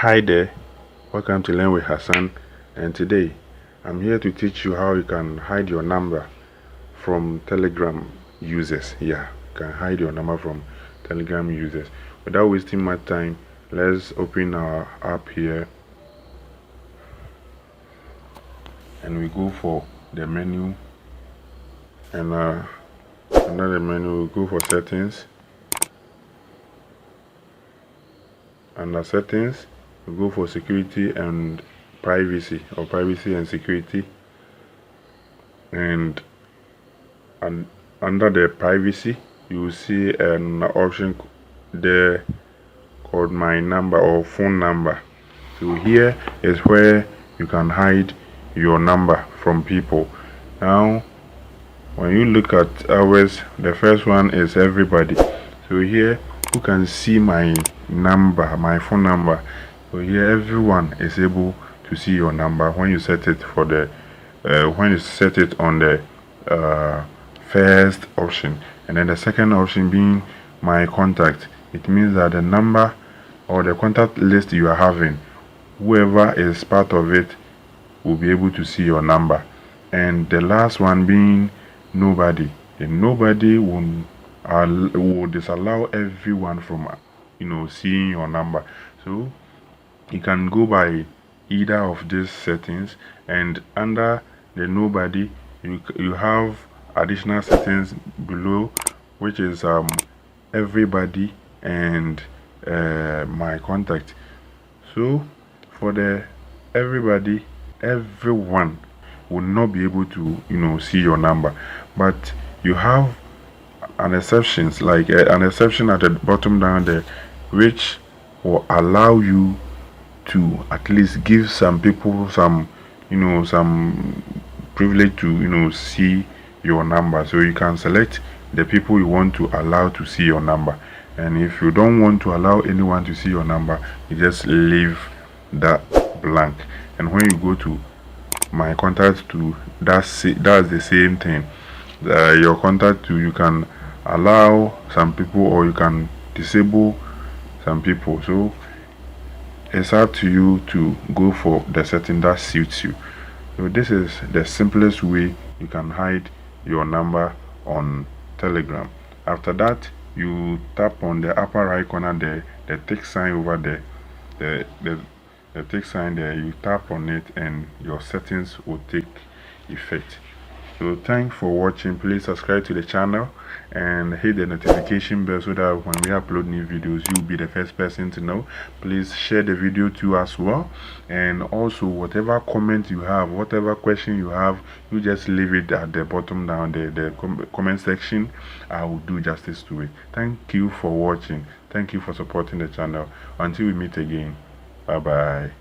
Hi there, welcome to Learn with Hassan, and today I'm here to teach you how you can hide your number from Telegram users. Yeah, you can hide your number from Telegram users. Without wasting much time, let's open our app here and we go for the menu, and under the menu we go for settings. Under settings we go for security and privacy, or privacy and security, and under the privacy you will see an option there called my number or phone number. So here is where you can hide your number from people. Now when you look at ours, the first one is everybody. So here you can see my number, my phone number. So here everyone is able to see your number when you set it for the when you set it on the first option, and then the second option being my contact. It means that the number or the contact list you are having, whoever is part of it will be able to see your number. And the last one being nobody. And nobody will disallow everyone from seeing your number. So you can go by either of these settings, and under the nobody you have additional settings below, which is everybody and my contact. So for the everybody, everyone will not be able to see your number, but you have an exceptions, like an exception at the bottom down there, which will allow you to at least give some people some some privilege to see your number. So you can select the people you want to allow to see your number, and if you don't want to allow anyone to see your number, you just leave that blank. And when you go to my contact to that's the same thing. Your contact to, you can allow some people or you can disable some people. So it's up to you to go for the setting that suits you. So this is the simplest way you can hide your number on Telegram. After that, you tap on the upper right corner there, the tick sign over there, the tick sign there, you tap on it and your settings will take effect. So thanks for watching. Please subscribe to the channel and hit the notification bell so that when we upload new videos you'll be the first person to know. Please share the video too as well, and also whatever comment you have, whatever question you have, you just leave it at the bottom down there, the comment section. I will do justice to it. Thank you for watching. Thank you for supporting the channel. Until we meet again, bye bye.